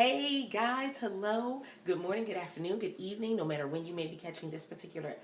Hey guys, hello. Good morning, good afternoon, good evening, no matter when you may be catching this particular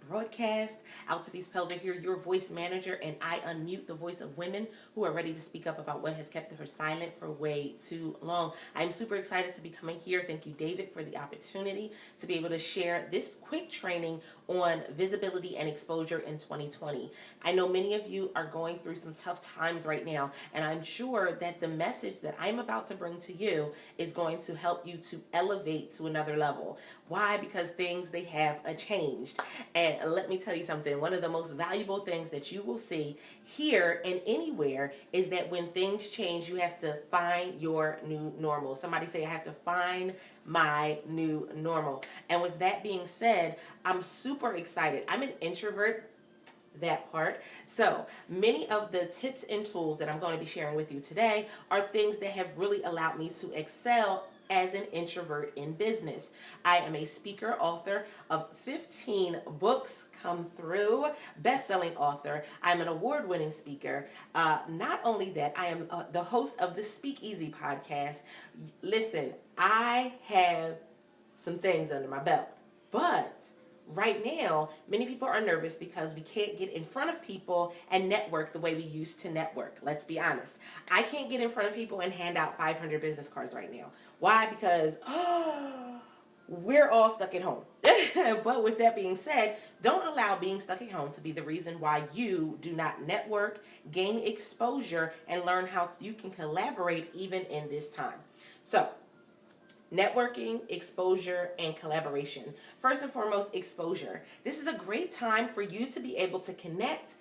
broadcast. Altavis Pelzer here, your voice manager, and I unmute the voice of women who are ready to speak up about what has kept her silent for way too long. I'm super excited to be coming here. Thank you, David, for the opportunity to be able to share this quick training on visibility and exposure in 2020. I know many of you are going through some tough times right now, and I'm sure that the message that I'm about to bring to you is going to help you to elevate to another level. Why? Because things, they have changed. And let me tell you something, one of the most valuable things that you will see here and anywhere is that when things change, you have to find your new normal. Somebody say, I have to find my new normal. And with that being said, I'm super excited. I'm an introvert, that part. So many of the tips and tools that I'm going to be sharing with you today are things that have really allowed me to excel as an introvert in business. I am a speaker, author of 15 books come through, best-selling author. I'm an award-winning speaker. Not only that, I am the host of the Speakeasy podcast. Listen, I have some things under my belt, but right now, many people are nervous because we can't get in front of people and network the way we used to network. Let's be honest. I can't get in front of people and hand out 500 business cards right now. Why? Because we're all stuck at home. But with that being said, don't allow being stuck at home to be the reason why you do not network, gain exposure, and learn how you can collaborate even in this time. So, networking, exposure, and collaboration. First and foremost, exposure. This is a great time for you to be able to connect.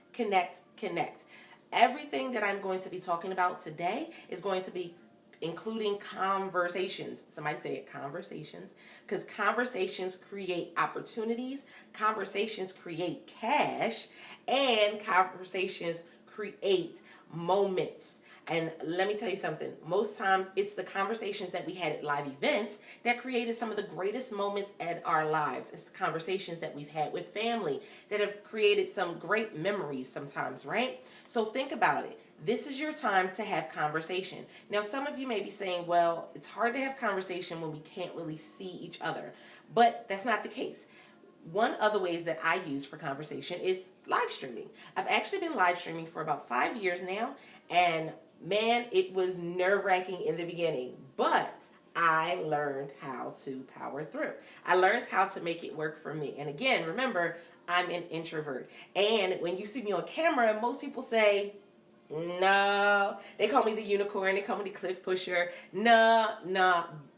Everything that I'm going to be talking about today is going to be including conversations. Somebody say it, conversations. Because conversations create opportunities, conversations create cash, and conversations create moments. And let me tell you something, most times it's the conversations that we had at live events that created some of the greatest moments in our lives. It's the conversations that we've had with family that have created some great memories sometimes, right? So think about it. This is your time to have conversation. Now, some of you may be saying, well, it's hard to have conversation when we can't really see each other. But that's not the case. One of the ways that I use for conversation is live streaming. I've actually been live streaming for about 5 years now, and man, it was nerve-wracking in the beginning, but I learned how to power through. I learned how to make it work for me. And again, remember, I'm an introvert. And when you see me on camera, most people say, no, they call me the unicorn, they call me the cliff pusher. No,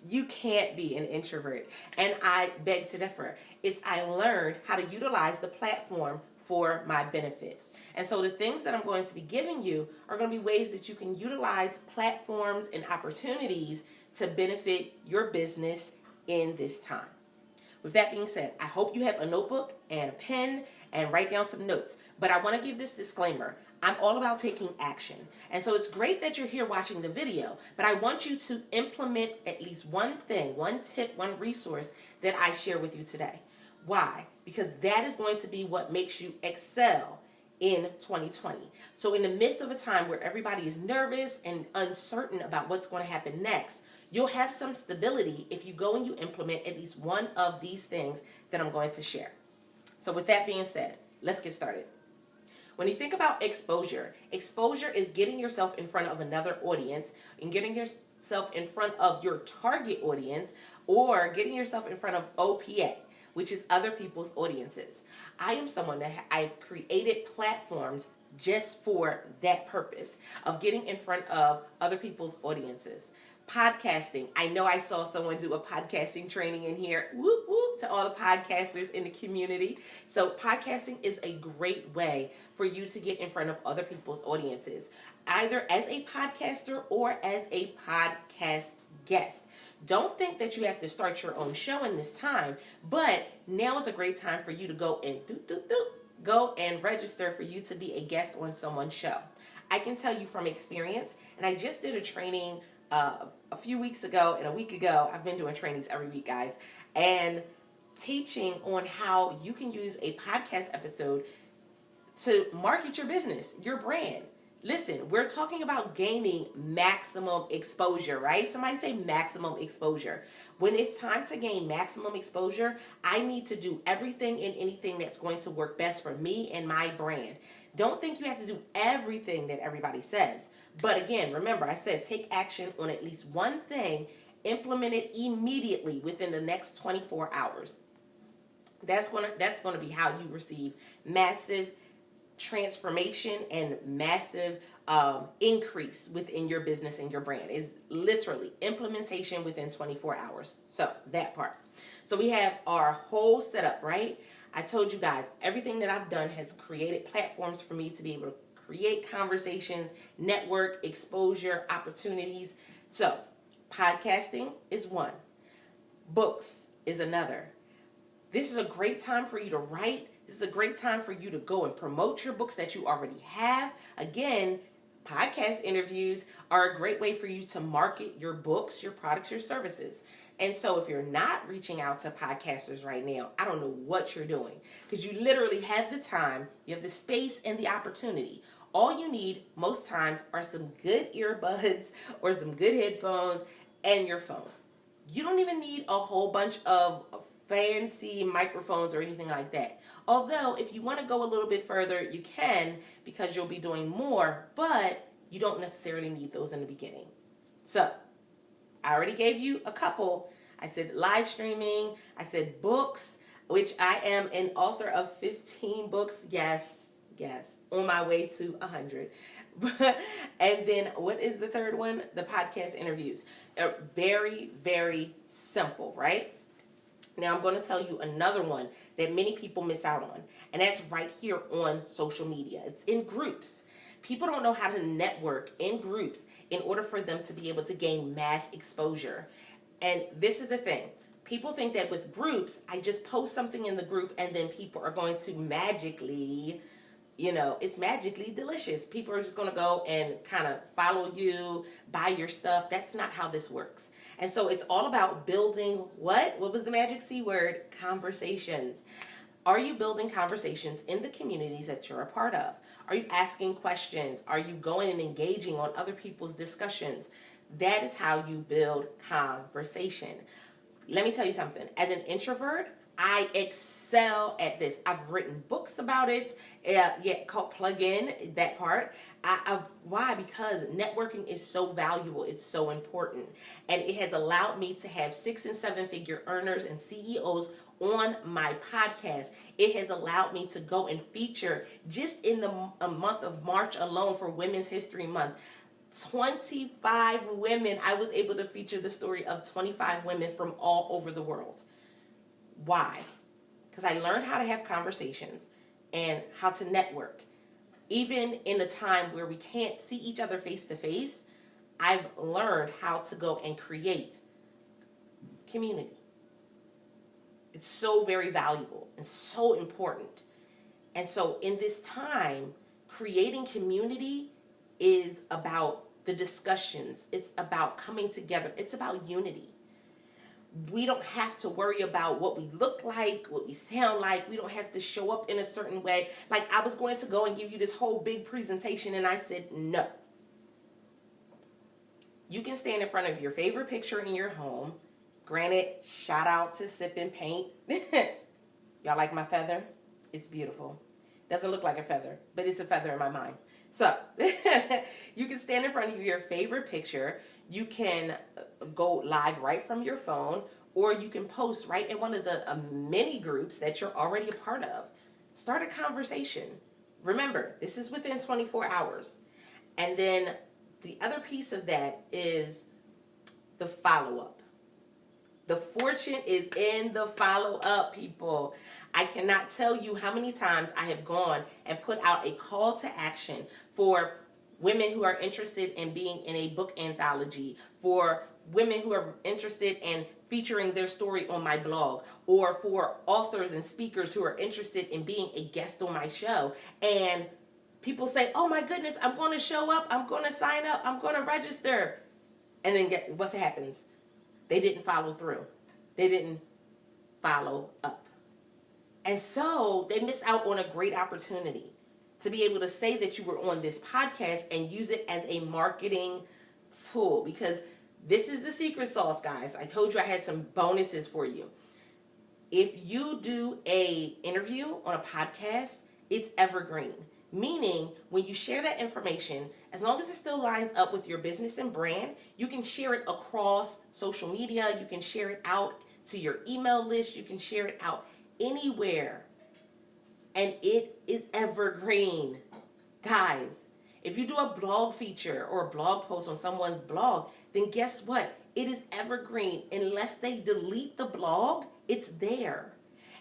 you can't be an introvert. And I beg to differ. I learned how to utilize the platform for my benefit. And so the things that I'm going to be giving you are going to be ways that you can utilize platforms and opportunities to benefit your business in this time. With that being said, I hope you have a notebook and a pen and write down some notes. But I want to give this disclaimer. I'm all about taking action. And so it's great that you're here watching the video, but I want you to implement at least one thing, one tip, one resource that I share with you today. Why? Because that is going to be what makes you excel in 2020. So in the midst of a time where everybody is nervous and uncertain about what's going to happen next, you'll have some stability if you go and you implement at least one of these things that I'm going to share. So with that being said, let's get started. When you think about exposure is getting yourself in front of another audience and getting yourself in front of your target audience, or getting yourself in front of OPA, which is other people's audiences. I am someone that I've created platforms just for that purpose of getting in front of other people's audiences. Podcasting. I know I saw someone do a podcasting training in here. Whoop, whoop to all the podcasters in the community. So podcasting is a great way for you to get in front of other people's audiences, either as a podcaster or as a podcast guest. Don't think that you have to start your own show in this time, but now is a great time for you to go and go and register for you to be a guest on someone's show. I can tell you from experience, and I just did a training a few weeks ago and a week ago. I've been doing trainings every week, guys, and teaching on how you can use a podcast episode to market your business, your brand. Listen, we're talking about gaining maximum exposure, right? Somebody say maximum exposure. When it's time to gain maximum exposure, I need to do everything and anything that's going to work best for me and my brand. Don't think you have to do everything that everybody says. But again, remember, I said take action on at least one thing, implement it immediately within the next 24 hours. That's gonna be how you receive massive transformation and massive increase within your business and your brand. Is literally implementation within 24 hours. So that part. So we have our whole setup, right? I told you guys everything that I've done has created platforms for me to be able to create conversations, network, exposure, opportunities. So podcasting is one. Books is another. This is a great time for you to write. This is a great time for you to go and promote your books that you already have. Again, podcast interviews are a great way for you to market your books, your products, your services. And so if you're not reaching out to podcasters right now, I don't know what you're doing, because you literally have the time, you have the space and the opportunity. All you need most times are some good earbuds or some good headphones and your phone. You don't even need a whole bunch of fancy microphones or anything like that. Although, if you want to go a little bit further, you can, because you'll be doing more, but you don't necessarily need those in the beginning. So, I already gave you a couple. I said live streaming, I said books, which I am an author of 15 books. Yes, on my way to 100. And then what is the third one? The podcast interviews. Very, very simple, right? Now I'm going to tell you another one that many people miss out on, and that's right here on social media. It's in groups. People don't know how to network in groups in order for them to be able to gain mass exposure. And this is the thing. People think that with groups, I just post something in the group and then people are going to magically, it's magically delicious. People are just going to go and kind of follow you, buy your stuff. That's not how this works. And so it's all about building what? What was the magic C word? Conversations. Are you building conversations in the communities that you're a part of? Are you asking questions? Are you going and engaging on other people's discussions? That is how you build conversation. Let me tell you something. As an introvert, I excel at this. I've written books about it. Called Plug In, that part. Why? Because networking is so valuable. It's so important. And it has allowed me to have 6- and 7-figure earners and CEOs on my podcast. It has allowed me to go and feature, just in the month of March alone for Women's History Month, 25 women. I was able to feature the story of 25 women from all over the world. Why? Because I learned how to have conversations and how to network. Even in a time where we can't see each other face to face, I've learned how to go and create community. It's so very valuable and so important. And so in this time, creating community is about the discussions. It's about coming together. It's about unity. We don't have to worry about what we look like, what we sound like. We don't have to show up in a certain way. Like, I was going to go and give you this whole big presentation, and I said, no. You can stand in front of your favorite picture in your home. Granted, shout out to Sip and Paint. Y'all like my feather? It's beautiful. Doesn't look like a feather, but it's a feather in my mind. So, you can stand in front of your favorite picture. You can go live right from your phone, or you can post right in one of the many groups that you're already a part of. Start a conversation. Remember, this is within 24 hours. And then the other piece of that is the follow-up. The fortune is in the follow-up, people. I cannot tell you how many times I have gone and put out a call to action for women who are interested in being in a book anthology, for women who are interested in featuring their story on my blog, or for authors and speakers who are interested in being a guest on my show. And people say, oh my goodness, I'm going to show up, I'm going to sign up, I'm going to register. And then what happens? They didn't follow through. They didn't follow up. And so they miss out on a great opportunity to be able to say that you were on this podcast and use it as a marketing tool. Because this is the secret sauce, guys. I told you I had some bonuses for you. If you do a interview on a podcast, it's evergreen. Meaning, when you share that information, as long as it still lines up with your business and brand, you can share it across social media. You can share it out to your email list. You can share it out anywhere. And it is evergreen. Guys, if you do a blog feature or a blog post on someone's blog, then guess what? It is evergreen. Unless they delete the blog, it's there.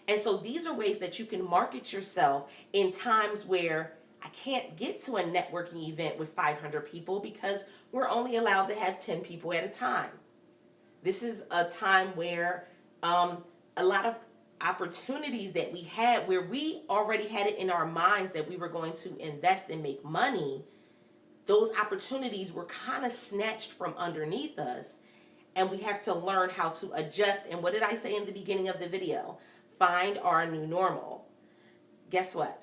And so these are ways that you can market yourself in times where I can't get to a networking event with 500 people because we're only allowed to have 10 people at a time. This is a time where a lot of opportunities that we had, where we already had it in our minds that we were going to invest and make money, those opportunities were kind of snatched from underneath us, and we have to learn how to adjust. And what did I say in the beginning of the video? Find our new normal. Guess what?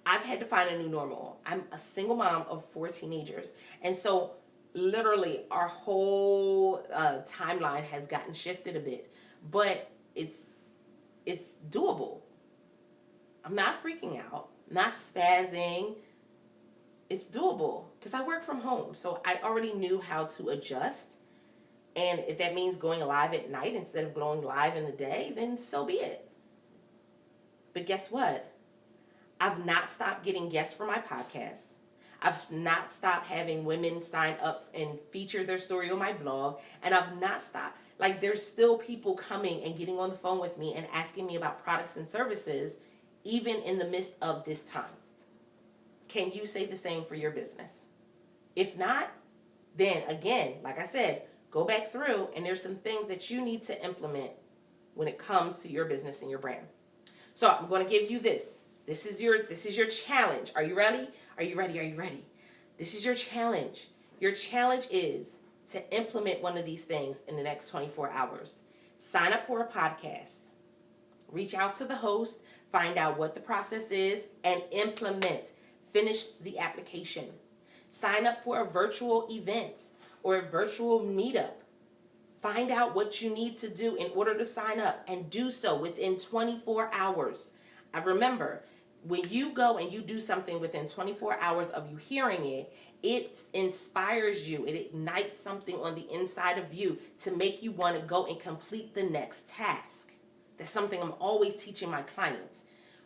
I've had to find a new normal. I'm a single mom of 4 teenagers. And so literally our whole timeline has gotten shifted a bit. But it's doable. I'm not freaking out, not spazzing. It's doable because I work from home. So I already knew how to adjust. And if that means going live at night instead of going live in the day, then so be it. But guess what? I've not stopped getting guests for my podcast. I've not stopped having women sign up and feature their story on my blog. And I've not stopped. Like, there's still people coming and getting on the phone with me and asking me about products and services, even in the midst of this time. Can you say the same for your business? If not, then again, like I said, go back through and there's some things that you need to implement when it comes to your business and your brand. So I'm going to give you this. This is your challenge. Are you ready? Are you ready? Are you ready? This is your challenge. Your challenge is to implement one of these things in the next 24 hours. Sign up for a podcast. Reach out to the host. Find out what the process is and implement. Finish the application. Sign up for a virtual event or a virtual meetup. Find out what you need to do in order to sign up and do so within 24 hours. I remember, when you go and you do something within 24 hours of you hearing it, it inspires you. It ignites something on the inside of you to make you want to go and complete the next task. That's something I'm always teaching my clients.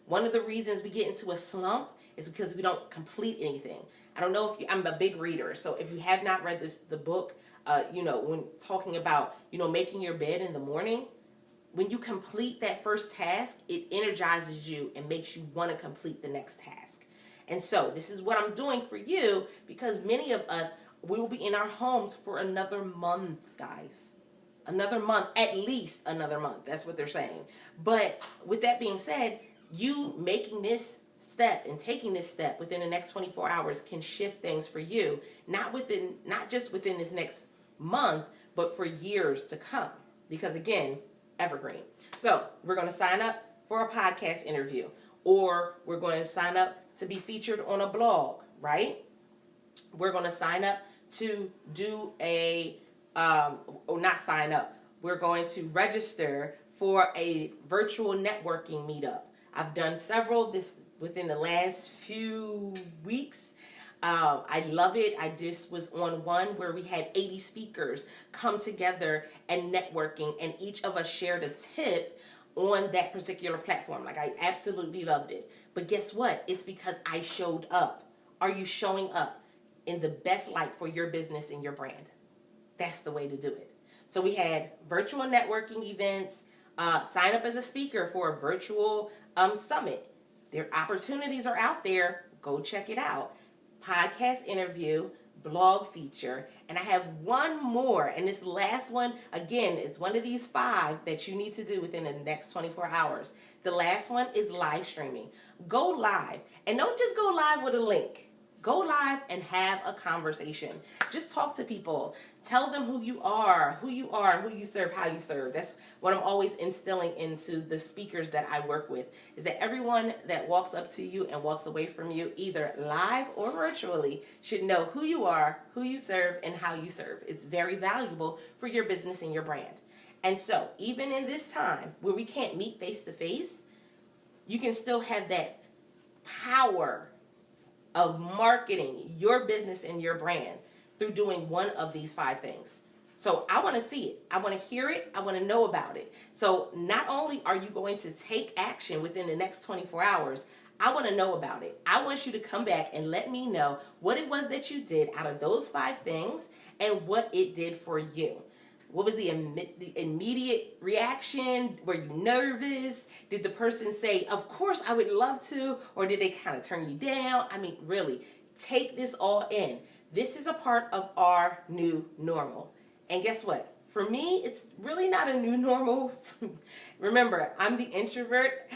One of the reasons we get into a slump is because we don't complete anything. I don't know if I'm a big reader, so if you have not read the book, when talking about, making your bed in the morning, when you complete that first task, it energizes you and makes you want to complete the next task. And so this is what I'm doing for you, because many of us, we will be in our homes for another month, guys. Another month, at least another month. That's what they're saying. But with that being said, you making this step and taking this step within the next 24 hours can shift things for you, not just within this next month, but for years to come. Because again, evergreen. So we're going to sign up for a podcast interview, or we're going to sign up to be featured on a blog, right? We're going to sign up to do not sign up. We're going to register for a virtual networking meetup. I've done several within the last few weeks. I love it. I just was on one where we had 80 speakers come together and networking, and each of us shared a tip on that particular platform. Like, I absolutely loved it. But guess what? It's because I showed up. Are you showing up in the best light for your business and your brand? That's the way to do it. So we had virtual networking events, sign up as a speaker for a virtual summit. Their opportunities are out there. Go check it out. Podcast interview, blog feature, and I have one more. And this last one, again, it's one of these 5 that you need to do within the next 24 hours. The last one is live streaming. Go live. And don't just go live with a link. Go live and have a conversation. Just talk to people. Tell them who you are, who you serve, how you serve. That's what I'm always instilling into the speakers that I work with, is that everyone that walks up to you and walks away from you, either live or virtually, should know who you are, who you serve, and how you serve. It's very valuable for your business and your brand. And so, even in this time where we can't meet face to face, you can still have that power of marketing your business and your brand through doing one of these 5 things. So I want to see it. I want to hear it. I want to know about it. So not only are you going to take action within the next 24 hours, I want to know about it. I want you to come back and let me know what it was that you did out of those 5 things and what it did for you. What was the immediate reaction? Were you nervous? Did the person say, of course I would love to? Or did they kind of turn you down? I mean, really, take this all in. This is a part of our new normal. And guess what? For me, it's really not a new normal. Remember, I'm the introvert.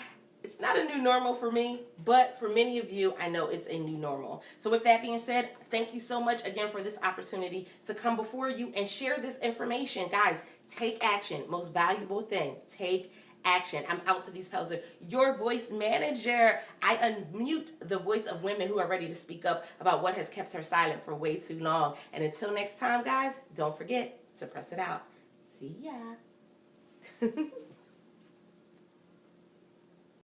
It's not a new normal for me, but for many of you, I know it's a new normal. So with that being said, thank you so much again for this opportunity to come before you and share this information. Guys, take action. Most valuable thing, take action. I'm Out to These Pelzer, your voice manager. I unmute the voice of women who are ready to speak up about what has kept her silent for way too long. And until next time, guys, don't forget to press it out. See ya.